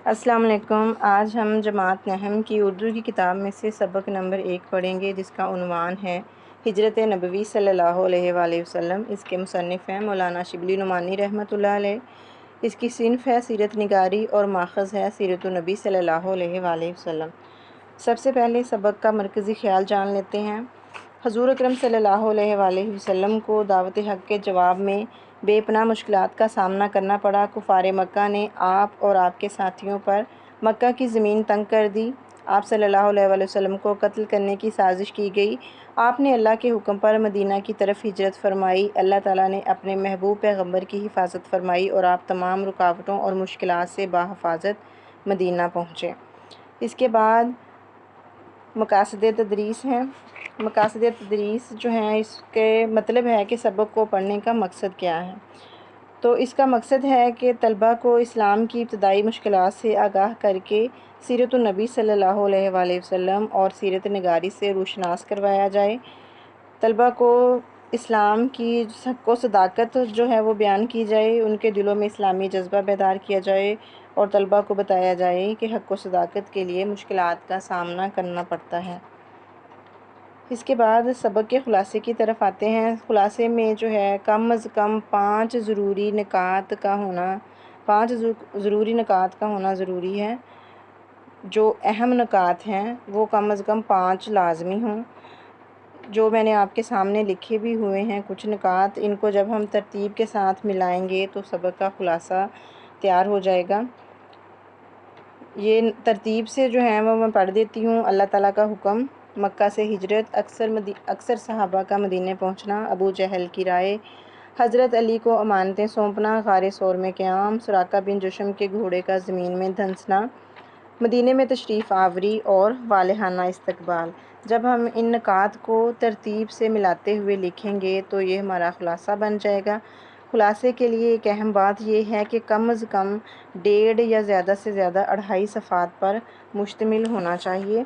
السلام علیکم۔ آج ہم جماعت نحم کی اردو کی کتاب میں سے سبق نمبر 1 پڑھیں گے، جس کا عنوان ہے ہجرت نبوی صلی اللہ علیہ وآلہ وسلم۔ اس کے مصنف ہیں مولانا شبلی نعمانی رحمۃ اللہ علیہ۔ اس کی صنف ہے سیرت نگاری اور ماخذ ہے سیرت النبی صلی اللہ علیہ وآلہ وسلم۔ سب سے پہلے سبق کا مرکزی خیال جان لیتے ہیں۔ حضور اکرم صلی اللہ علیہ وآلہ وسلم کو دعوت حق کے جواب میں بے پناہ مشکلات کا سامنا کرنا پڑا۔ کفار مکہ نے آپ اور آپ کے ساتھیوں پر مکہ کی زمین تنگ کر دی۔ آپ صلی اللہ علیہ وآلہ وسلم کو قتل کرنے کی سازش کی گئی۔ آپ نے اللہ کے حکم پر مدینہ کی طرف ہجرت فرمائی۔ اللہ تعالیٰ نے اپنے محبوب پیغمبر کی حفاظت فرمائی اور آپ تمام رکاوٹوں اور مشکلات سے بحفاظت مدینہ پہنچے۔ اس کے بعد مقاصد تدریس ہیں۔ مقاصد تدریس جو ہیں، اس کے مطلب ہے کہ سبق کو پڑھنے کا مقصد کیا ہے۔ تو اس کا مقصد ہے کہ طلبہ کو اسلام کی ابتدائی مشکلات سے آگاہ کر کے سیرت النبی صلی اللہ علیہ وآلہ وسلم اور سیرت نگاری سے روشناس کروایا جائے۔ طلبہ کو اسلام کی حق و صداقت جو ہے وہ بیان کی جائے، ان کے دلوں میں اسلامی جذبہ بیدار کیا جائے اور طلبہ کو بتایا جائے کہ حق و صداقت کے لیے مشکلات کا سامنا کرنا پڑتا ہے۔ اس کے بعد سبق کے خلاصے کی طرف آتے ہیں۔ خلاصے میں جو ہے کم از کم 5 ضروری نکات کا ہونا ضروری ہے۔ جو اہم نکات ہیں وہ کم از کم 5 لازمی ہوں، جو میں نے آپ کے سامنے لکھے بھی ہوئے ہیں کچھ نکات۔ ان کو جب ہم ترتیب کے ساتھ ملائیں گے تو سبق کا خلاصہ تیار ہو جائے گا۔ یہ ترتیب سے جو ہیں وہ میں پڑھ دیتی ہوں۔ اللہ تعالیٰ کا حکم، مکہ سے ہجرت، اکثر صحابہ کا مدینے پہنچنا، ابو جہل کی رائے، حضرت علی کو امانتیں سونپنا، غار ثور میں قیام، سراقہ بن جشم کے گھوڑے کا زمین میں دھنسنا، مدینے میں تشریف آوری اور والہانہ استقبال۔ جب ہم ان نکات کو ترتیب سے ملاتے ہوئے لکھیں گے تو یہ ہمارا خلاصہ بن جائے گا۔ خلاصے کے لیے ایک اہم بات یہ ہے کہ کم از کم 1.5 یا زیادہ سے زیادہ 2.5 صفحات پر مشتمل ہونا چاہیے۔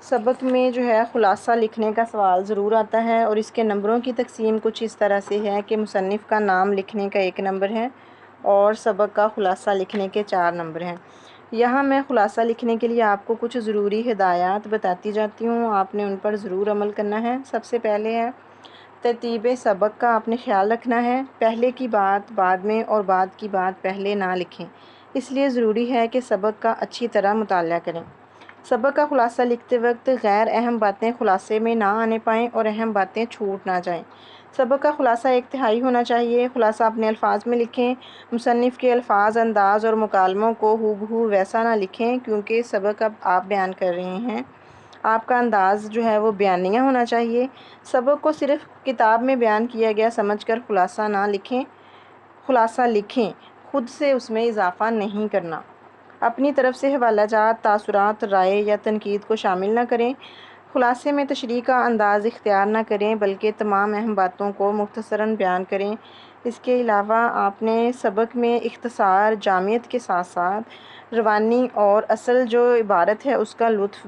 سبق میں جو ہے خلاصہ لکھنے کا سوال ضرور آتا ہے اور اس کے نمبروں کی تقسیم کچھ اس طرح سے ہے کہ مصنف کا نام لکھنے کا 1 نمبر ہے اور سبق کا خلاصہ لکھنے کے 4 نمبر ہیں۔ یہاں میں خلاصہ لکھنے کے لیے آپ کو کچھ ضروری ہدایات بتاتی جاتی ہوں، آپ نے ان پر ضرور عمل کرنا ہے۔ سب سے پہلے ہے ترتیب سبق کا آپ نے خیال رکھنا ہے۔ پہلے کی بات بعد میں اور بعد کی بات پہلے نہ لکھیں، اس لیے ضروری ہے کہ سبق کا اچھی طرح مطالعہ کریں۔ سبق کا خلاصہ لکھتے وقت غیر اہم باتیں خلاصے میں نہ آنے پائیں اور اہم باتیں چھوٹ نہ جائیں۔ سبق کا خلاصہ 1/3 ہونا چاہیے۔ خلاصہ اپنے الفاظ میں لکھیں۔ مصنف کے الفاظ، انداز اور مکالموں کو ہو بہو ویسا نہ لکھیں، کیونکہ سبق اب آپ بیان کر رہے ہیں۔ آپ کا انداز جو ہے وہ بیانیہ ہونا چاہیے۔ سبق کو صرف کتاب میں بیان کیا گیا سمجھ کر خلاصہ نہ لکھیں۔ خلاصہ لکھیں، خود سے اس میں اضافہ نہیں کرنا۔ اپنی طرف سے حوالہ جات، تاثرات، رائے یا تنقید کو شامل نہ کریں۔ خلاصے میں تشریح کا انداز اختیار نہ کریں، بلکہ تمام اہم باتوں کو مختصراً بیان کریں۔ اس کے علاوہ آپ نے سبق میں اختصار، جامعیت کے ساتھ ساتھ روانی اور اصل جو عبارت ہے اس کا لطف